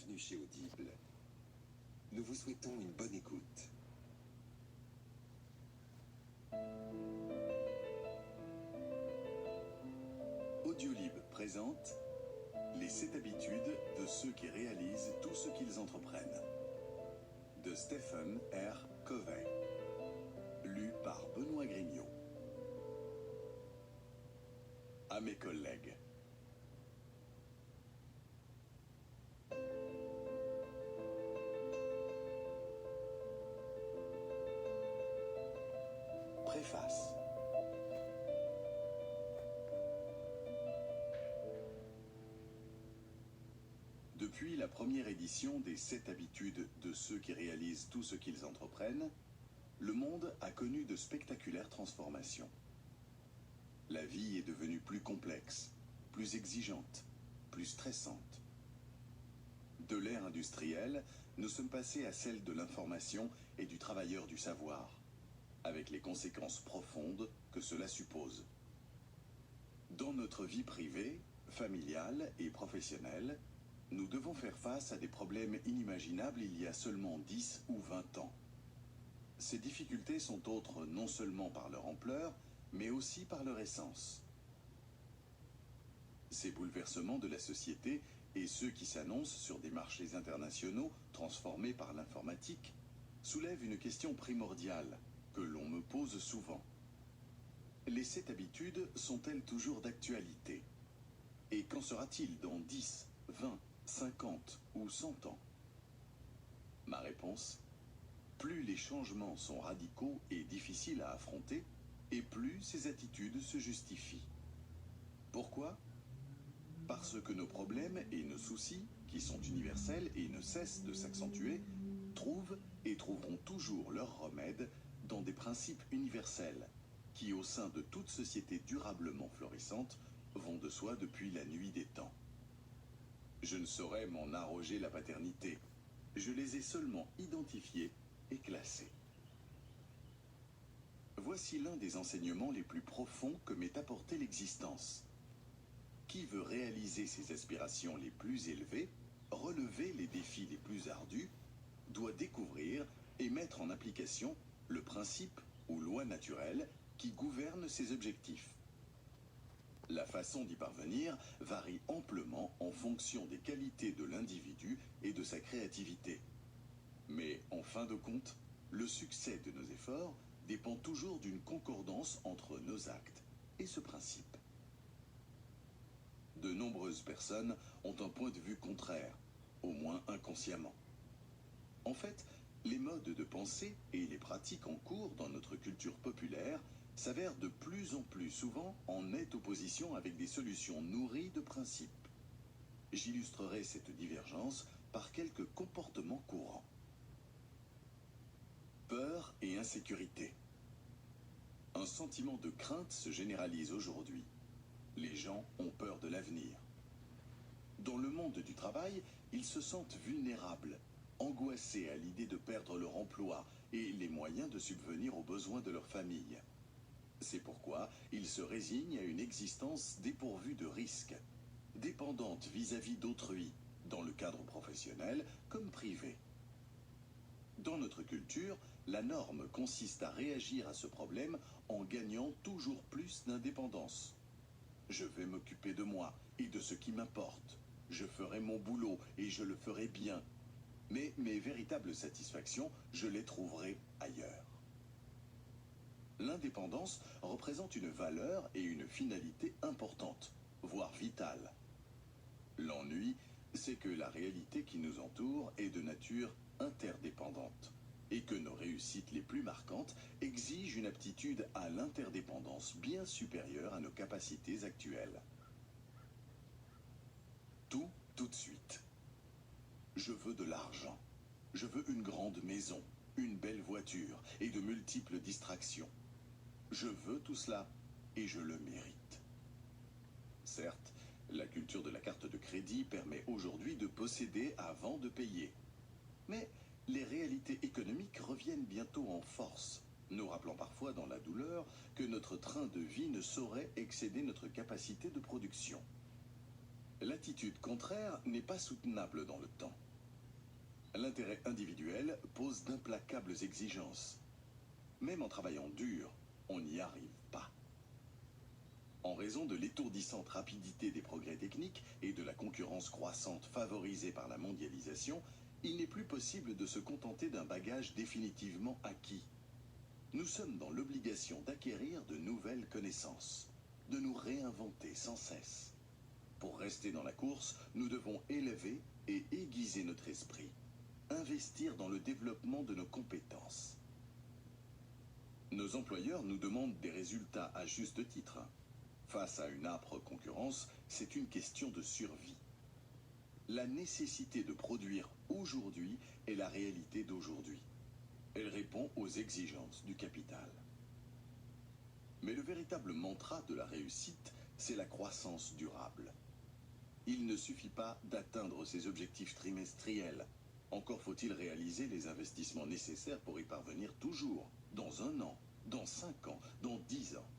bienvenue chez Audible. Nous vous souhaitons une bonne écoute. Audiolib présente Les 7 habitudes de ceux qui réalisent tout ce qu'ils entreprennent. De Stephen R. Covey. Lu par Benoît Grignot. À mes collègues. Préface. Depuis la première édition des 7 habitudes de ceux qui réalisent tout ce qu'ils entreprennent, le monde a connu de spectaculaires transformations. La vie est devenue plus complexe, plus exigeante, plus stressante. De l'ère industrielle, nous sommes passés à celle de l'information et du travailleur du savoir, avec les conséquences profondes que cela suppose. Dans notre vie privée, familiale et professionnelle, nous devons faire face à des problèmes inimaginables il y a seulement 10 ou 20 ans. Ces difficultés sont autres non seulement par leur ampleur, mais aussi par leur essence. Ces bouleversements de la société et ceux qui s'annoncent sur des marchés internationaux transformés par l'informatique soulèvent une question primordiale que l'on me pose souvent. Les 7 habitudes sont-elles toujours d'actualité? Et qu'en sera-t-il dans 10, 20, 50 ou 100 ans? Ma réponse: plus les changements sont radicaux et difficiles à affronter, et plus ces attitudes se justifient. Pourquoi? Parce que nos problèmes et nos soucis, qui sont universels et ne cessent de s'accentuer, trouvent et trouveront toujours leur remède dans des principes universels, qui au sein de toute société durablement florissante vont de soi depuis la nuit des temps. Je ne saurais m'en arroger la paternité, je les ai seulement identifiés et classés. Voici l'un des enseignements les plus profonds que m'ait apporté l'existence. Qui veut réaliser ses aspirations les plus élevées, relever les défis les plus ardus, doit découvrir et mettre en application le principe ou loi naturelle qui gouverne ses objectifs. La façon d'y parvenir varie amplement en fonction des qualités de l'individu et de sa créativité. Mais en fin de compte, le succès de nos efforts dépend toujours d'une concordance entre nos actes et ce principe. De nombreuses personnes ont un point de vue contraire, au moins inconsciemment. En fait, les modes de pensée et les pratiques en cours dans notre culture populaire s'avèrent de plus en plus souvent en nette opposition avec des solutions nourries de principes. J'illustrerai cette divergence par quelques comportements courants. Peur et insécurité. Un sentiment de crainte se généralise aujourd'hui. Les gens ont peur de l'avenir. Dans le monde du travail, ils se sentent vulnérables, angoissés à l'idée de perdre leur emploi et les moyens de subvenir aux besoins de leur famille. C'est pourquoi ils se résignent à une existence dépourvue de risques, dépendante vis-à-vis d'autrui, dans le cadre professionnel comme privé. Dans notre culture, la norme consiste à réagir à ce problème en gagnant toujours plus d'indépendance. Je vais m'occuper de moi et de ce qui m'importe. Je ferai mon boulot et je le ferai bien. Mais mes véritables satisfactions, je les trouverai ailleurs. L'indépendance représente une valeur et une finalité importante, voire vitale. L'ennui, c'est que la réalité qui nous entoure est de nature interdépendante et que nos réussites les plus marquantes exigent une aptitude à l'interdépendance bien supérieure à nos capacités actuelles. Tout de suite. Je veux de l'argent. Je veux une grande maison, une belle voiture et de multiples distractions. Je veux tout cela et je le mérite. Certes, la culture de la carte de crédit permet aujourd'hui de posséder avant de payer. Mais les réalités économiques reviennent bientôt en force, nous rappelant parfois dans la douleur que notre train de vie ne saurait excéder notre capacité de production. L'attitude contraire n'est pas soutenable dans le temps. L'intérêt individuel pose d'implacables exigences. Même en travaillant dur, on n'y arrive pas. En raison de l'étourdissante rapidité des progrès techniques et de la concurrence croissante favorisée par la mondialisation, il n'est plus possible de se contenter d'un bagage définitivement acquis. Nous sommes dans l'obligation d'acquérir de nouvelles connaissances, de nous réinventer sans cesse. Pour rester dans la course, nous devons élever et aiguiser notre esprit, investir dans le développement de nos compétences. Nos employeurs nous demandent des résultats à juste titre. Face à une âpre concurrence, c'est une question de survie. La nécessité de produire aujourd'hui est la réalité d'aujourd'hui. Elle répond aux exigences du capital. Mais le véritable mantra de la réussite, c'est la croissance durable. Il ne suffit pas d'atteindre ses objectifs trimestriels. Encore faut-il réaliser les investissements nécessaires pour y parvenir toujours, dans 1 an, dans 5 ans, dans 10 ans.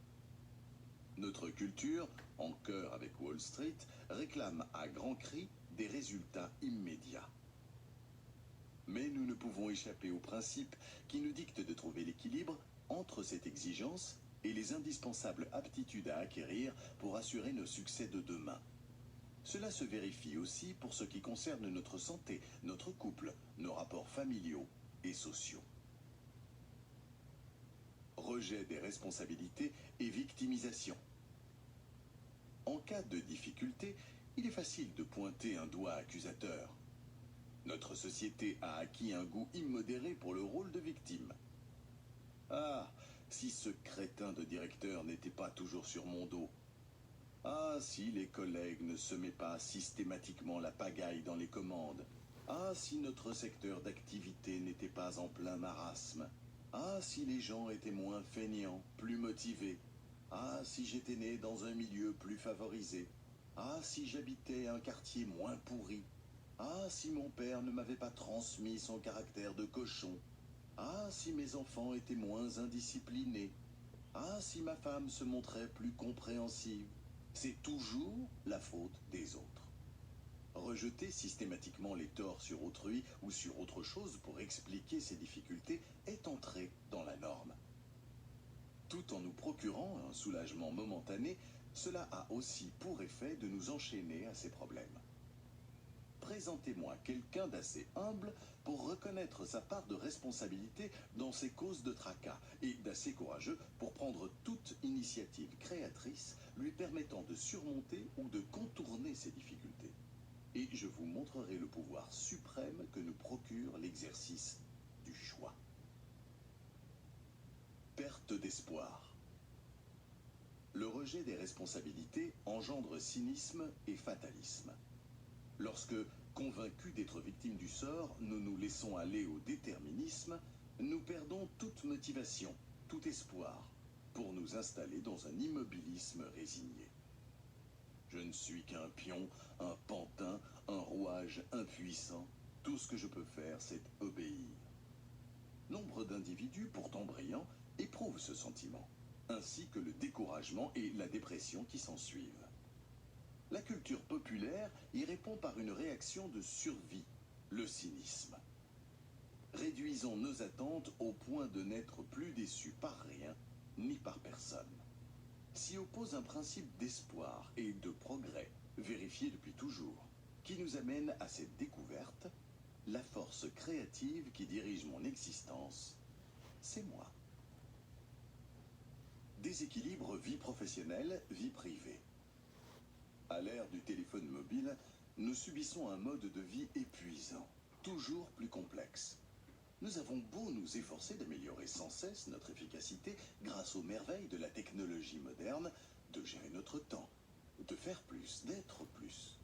Notre culture, en chœur avec Wall Street, réclame à grands cris des résultats immédiats. Mais nous ne pouvons échapper au principe qui nous dicte de trouver l'équilibre entre cette exigence et les indispensables aptitudes à acquérir pour assurer nos succès de demain. Cela se vérifie aussi pour ce qui concerne notre santé, notre couple, nos rapports familiaux et sociaux. Rejet des responsabilités et victimisation. En cas de difficulté, il est facile de pointer un doigt accusateur. Notre société a acquis un goût immodéré pour le rôle de victime. Ah, si ce crétin de directeur n'était pas toujours sur mon dos. Ah, si les collègues ne semaient pas systématiquement la pagaille dans les commandes. Ah, si notre secteur d'activité n'était pas en plein marasme. Ah, si les gens étaient moins feignants, plus motivés. Ah, si j'étais né dans un milieu plus favorisé. Ah, si j'habitais un quartier moins pourri. Ah, si mon père ne m'avait pas transmis son caractère de cochon. Ah, si mes enfants étaient moins indisciplinés. Ah, si ma femme se montrait plus compréhensive. C'est toujours la faute des autres. Rejeter systématiquement les torts sur autrui ou sur autre chose pour expliquer ces difficultés est entré dans la norme. Tout en nous procurant un soulagement momentané, cela a aussi pour effet de nous enchaîner à ces problèmes. Présentez-moi quelqu'un d'assez humble pour reconnaître sa part de responsabilité dans ces causes de tracas et d'assez courageux pour prendre toute initiative créatrice lui permettant de surmonter ou de contourner ces difficultés. Et je vous montrerai le pouvoir suprême que nous procure l'exercice du choix. Perte d'espoir. Le rejet des responsabilités engendre cynisme et fatalisme. Lorsque, convaincus d'être victimes du sort, nous nous laissons aller au déterminisme, nous perdons toute motivation, tout espoir, pour nous installer dans un immobilisme résigné. Je ne suis qu'un pion, un pantin, un rouage impuissant. Tout ce que je peux faire, c'est obéir. Nombre d'individus, pourtant brillants, éprouvent ce sentiment, ainsi que le découragement et la dépression qui s'ensuivent. La culture populaire y répond par une réaction de survie, le cynisme. Réduisons nos attentes au point de n'être plus déçus par rien, ni par personne. S'y oppose un principe d'espoir et de progrès, vérifié depuis toujours, qui nous amène à cette découverte: la force créative qui dirige mon existence, c'est moi. Déséquilibre vie professionnelle, vie privée. À l'ère du téléphone mobile, nous subissons un mode de vie épuisant, toujours plus complexe. Nous avons beau nous efforcer d'améliorer sans cesse notre efficacité grâce aux merveilles de la technologie moderne, de gérer notre temps, de faire plus, d'être plus.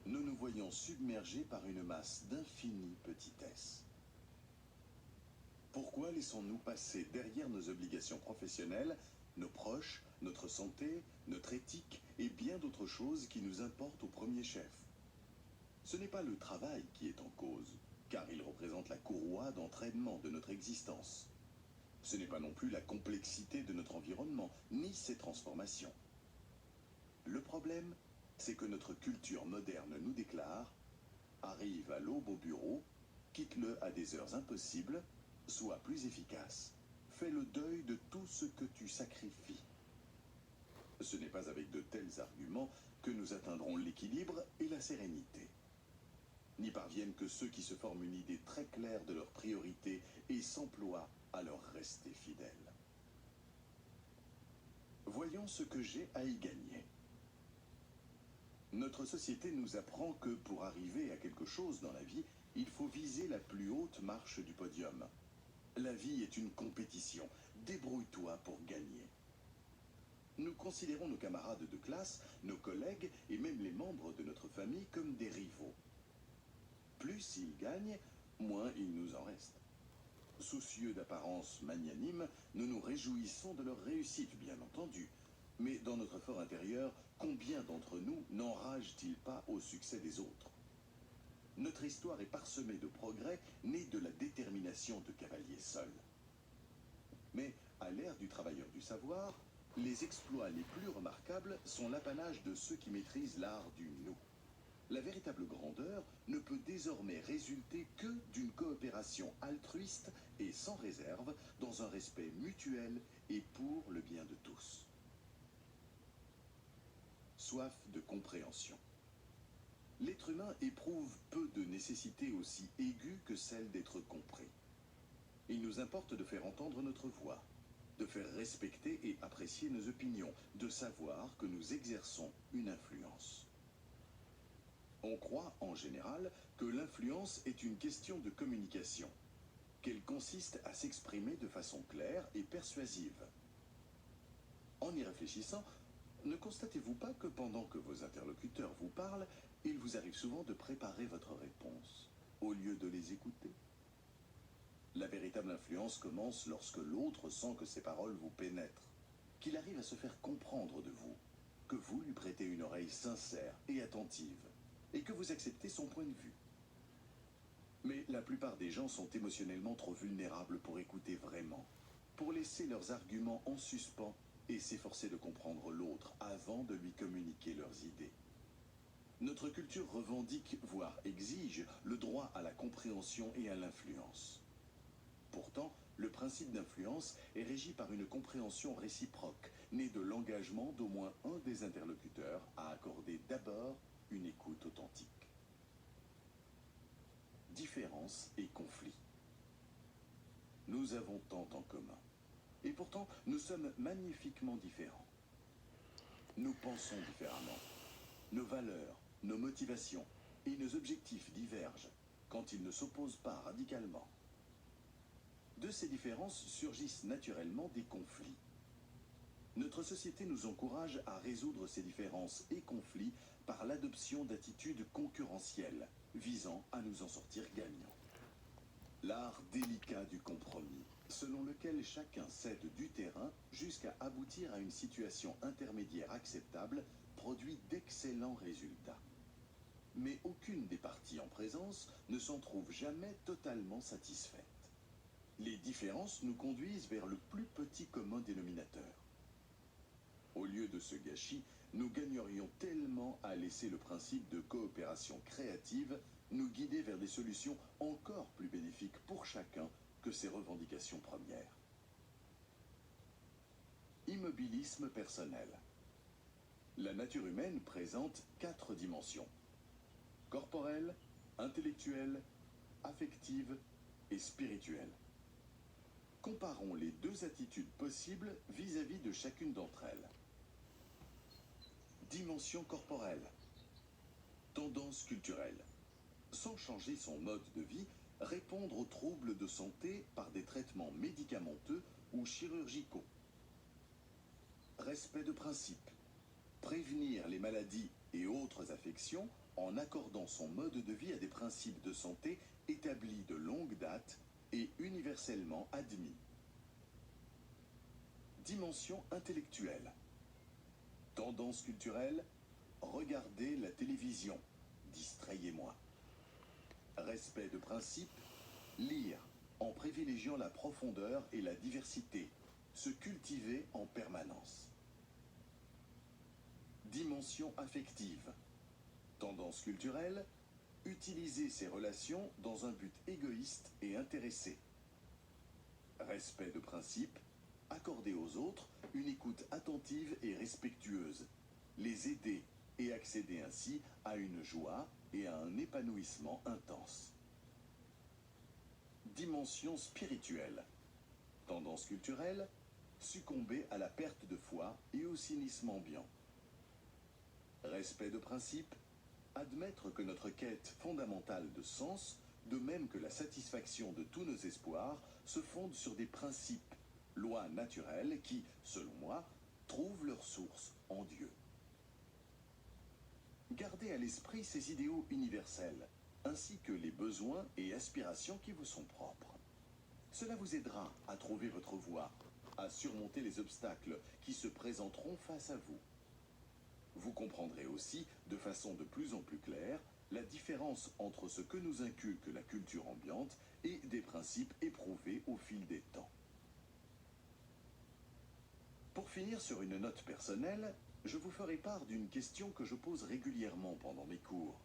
Nous nous voyons submergés par une masse d'infinies petitesses. Pourquoi laissons-nous passer derrière nos obligations professionnelles nos proches, notre santé, notre éthique et bien d'autres choses qui nous importent au premier chef? Ce n'est pas le travail qui est en cause, car il représente la courroie d'entraînement de notre existence. Ce n'est pas non plus la complexité de notre environnement, ni ses transformations. Le problème, c'est que notre culture moderne nous déclare: arrive à l'aube au bureau, quitte-le à des heures impossibles, sois plus efficace. Fais le deuil de tout ce que tu sacrifies. Ce n'est pas avec de tels arguments que nous atteindrons l'équilibre et la sérénité. N'y parviennent que ceux qui se forment une idée très claire de leurs priorités et s'emploient à leur rester fidèles. Voyons ce que j'ai à y gagner. Notre société nous apprend que pour arriver à quelque chose dans la vie, il faut viser la plus haute marche du podium. La vie est une compétition. Débrouille-toi pour gagner. Nous considérons nos camarades de classe, nos collègues et même les membres de notre famille comme des rivaux. Plus ils gagnent, moins il nous en reste. Soucieux d'apparence magnanime, nous nous réjouissons de leur réussite, bien entendu. Mais dans notre fort intérieur, combien d'entre nous n'enragent-ils pas au succès des autres? Notre histoire est parsemée de progrès nés de la détermination de cavaliers seuls. Mais à l'ère du travailleur du savoir, les exploits les plus remarquables sont l'apanage de ceux qui maîtrisent l'art du nous. La véritable grandeur ne peut désormais résulter que d'une coopération altruiste et sans réserve, dans un respect mutuel et pour le bien de tous. Soif de compréhension. L'être humain éprouve peu de nécessité aussi aiguë que celle d'être compris. Il nous importe de faire entendre notre voix, de faire respecter et apprécier nos opinions, de savoir que nous exerçons une influence. On croit en général que l'influence est une question de communication, qu'elle consiste à s'exprimer de façon claire et persuasive. En y réfléchissant, ne constatez-vous pas que pendant que vos interlocuteurs vous parlent, il vous arrive souvent de préparer votre réponse, au lieu de les écouter? La véritable influence commence lorsque l'autre sent que ses paroles vous pénètrent, qu'il arrive à se faire comprendre de vous, que vous lui prêtez une oreille sincère et attentive, et que vous acceptez son point de vue. Mais la plupart des gens sont émotionnellement trop vulnérables pour écouter vraiment, pour laisser leurs arguments en suspens et s'efforcer de comprendre l'autre avant de lui communiquer leurs idées. Notre culture revendique, voire exige, le droit à la compréhension et à l'influence. Pourtant, le principe d'influence est régi par une compréhension réciproque, née de l'engagement d'au moins un des interlocuteurs à accorder d'abord une écoute authentique. Différence et conflit. Nous avons tant en commun. Et pourtant, nous sommes magnifiquement différents. Nous pensons différemment. Nos valeurs, nos motivations et nos objectifs divergent quand ils ne s'opposent pas radicalement. De ces différences surgissent naturellement des conflits. Notre société nous encourage à résoudre ces différences et conflits par l'adoption d'attitudes concurrentielles, visant à nous en sortir gagnants. L'art délicat du compromis, selon lequel chacun cède du terrain jusqu'à aboutir à une situation intermédiaire acceptable, produit d'excellents résultats. Mais aucune des parties en présence ne s'en trouve jamais totalement satisfaite. Les différences nous conduisent vers le plus petit commun dénominateur. Au lieu de ce gâchis, nous gagnerions tellement à laisser le principe de coopération créative nous guider vers des solutions encore plus bénéfiques pour chacun que ses revendications premières. Immobilisme personnel. La nature humaine présente 4 dimensions: corporelle, intellectuelle, affective et spirituelle. Comparons les 2 attitudes possibles vis-à-vis de chacune d'entre elles. Dimension corporelle. Tendance culturelle. Sans changer son mode de vie, répondre aux troubles de santé par des traitements médicamenteux ou chirurgicaux. Respect de principe. Prévenir les maladies et autres affections en accordant son mode de vie à des principes de santé établis de longue date et universellement admis. Dimension intellectuelle. Tendance culturelle, regardez la télévision, distrayez-moi. Respect de principe, lire en privilégiant la profondeur et la diversité, se cultiver en permanence. Dimension affective. Tendance culturelle, Utiliser ces relations dans un but égoïste et intéressé. Respect de principe, accorder aux autres une écoute attentive et respectueuse, les aider et accéder ainsi à une joie et à un épanouissement intense. Dimension spirituelle. Tendance culturelle, succomber à la perte de foi et au cynisme ambiant. Respect de principe, admettre que notre quête fondamentale de sens, de même que la satisfaction de tous nos espoirs, se fonde sur des principes, lois naturelles qui, selon moi, trouvent leur source en Dieu. Gardez à l'esprit ces idéaux universels, ainsi que les besoins et aspirations qui vous sont propres. Cela vous aidera à trouver votre voie, à surmonter les obstacles qui se présenteront face à vous. Vous comprendrez aussi, de façon de plus en plus claire, la différence entre ce que nous inculque la culture ambiante et des principes éprouvés au fil des temps. Pour finir sur une note personnelle, je vous ferai part d'une question que je pose régulièrement pendant mes cours.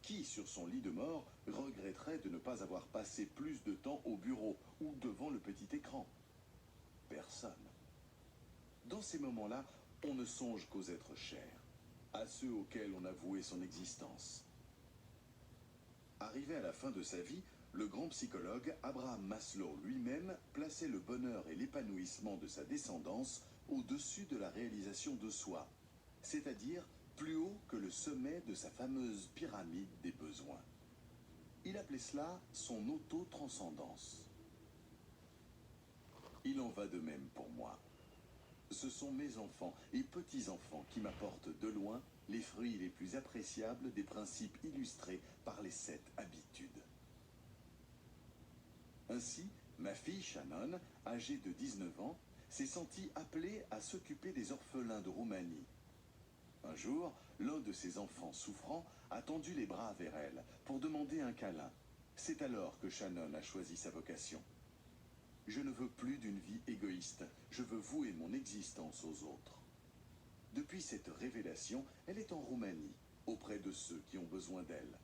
Qui, sur son lit de mort, regretterait de ne pas avoir passé plus de temps au bureau ou devant le petit écran? Personne. Dans ces moments-là, on ne songe qu'aux êtres chers, à ceux auxquels on a voué son existence. Arrivé à la fin de sa vie, le grand psychologue Abraham Maslow lui-même plaçait le bonheur et l'épanouissement de sa descendance au-dessus de la réalisation de soi, c'est-à-dire plus haut que le sommet de sa fameuse pyramide des besoins. Il appelait cela son auto-transcendance. Il en va de même pour moi. Ce sont mes enfants et petits-enfants qui m'apportent de loin les fruits les plus appréciables des principes illustrés par les 7 habitudes. Ainsi, ma fille Shannon, âgée de 19 ans, s'est sentie appelée à s'occuper des orphelins de Roumanie. Un jour, l'un de ses enfants souffrants a tendu les bras vers elle pour demander un câlin. C'est alors que Shannon a choisi sa vocation. Je ne veux plus d'une vie égoïste, je veux vouer mon existence aux autres. Depuis cette révélation, elle est en Roumanie, auprès de ceux qui ont besoin d'elle.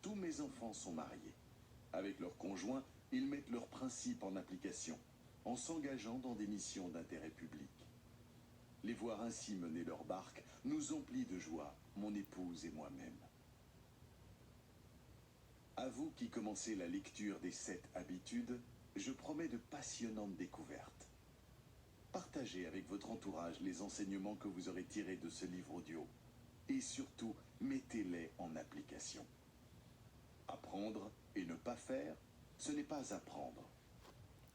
Tous mes enfants sont mariés. Avec leurs conjoints, ils mettent leurs principes en application, en s'engageant dans des missions d'intérêt public. Les voir ainsi mener leur barque nous emplit de joie, mon épouse et moi-même. À vous qui commencez la lecture des 7 habitudes, je promets de passionnantes découvertes. Partagez avec votre entourage les enseignements que vous aurez tirés de ce livre audio. Et surtout, mettez-les en application. Apprendre et ne pas faire, ce n'est pas apprendre.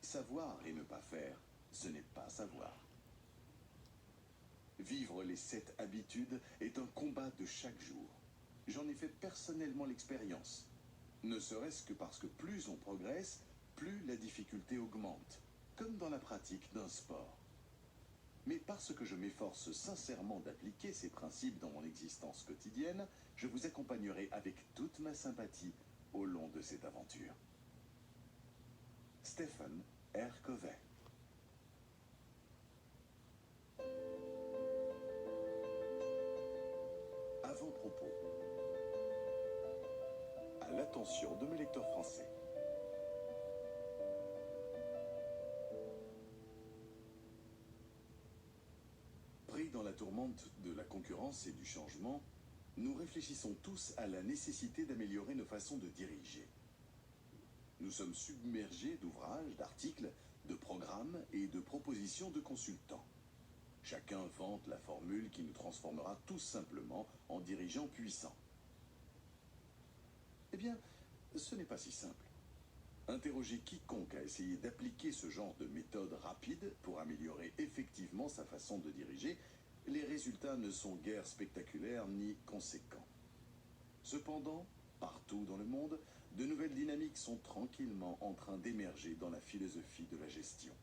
Savoir et ne pas faire, ce n'est pas savoir. Vivre les 7 habitudes est un combat de chaque jour. J'en ai fait personnellement l'expérience. Ne serait-ce que parce que plus on progresse, plus la difficulté augmente, comme dans la pratique d'un sport. Mais parce que je m'efforce sincèrement d'appliquer ces principes dans mon existence quotidienne, je vous accompagnerai avec toute ma sympathie au long de cette aventure. Stephen R. Covey. Avant-propos. À l'attention de mes lecteurs français. Pris dans la tourmente de la concurrence et du changement, nous réfléchissons tous à la nécessité d'améliorer nos façons de diriger. Nous sommes submergés d'ouvrages, d'articles, de programmes et de propositions de consultants. Chacun vante la formule qui nous transformera tout simplement en dirigeants puissants. Eh bien, ce n'est pas si simple. Interrogez quiconque a essayé d'appliquer ce genre de méthode rapide pour améliorer effectivement sa façon de diriger, les résultats ne sont guère spectaculaires ni conséquents. Cependant, partout dans le monde, de nouvelles dynamiques sont tranquillement en train d'émerger dans la philosophie de la gestion.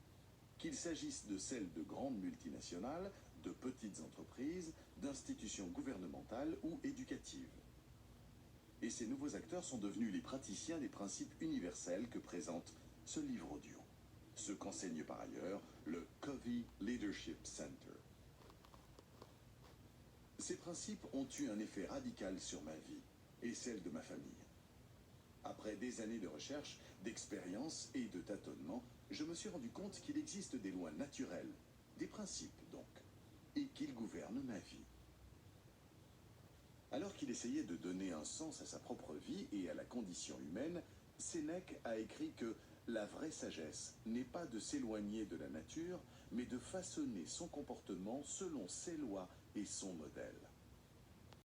Qu'il s'agisse de celles de grandes multinationales, de petites entreprises, d'institutions gouvernementales ou éducatives. Et ces nouveaux acteurs sont devenus les praticiens des principes universels que présente ce livre audio, ce qu'enseigne par ailleurs le Covey Leadership Center. Ces principes ont eu un effet radical sur ma vie et celle de ma famille. Après des années de recherche, d'expérience et de tâtonnement, je me suis rendu compte qu'il existe des lois naturelles, des principes donc, et qu'ils gouvernent ma vie. Alors qu'il essayait de donner un sens à sa propre vie et à la condition humaine, Sénèque a écrit que la vraie sagesse n'est pas de s'éloigner de la nature, mais de façonner son comportement selon ses lois et son modèle.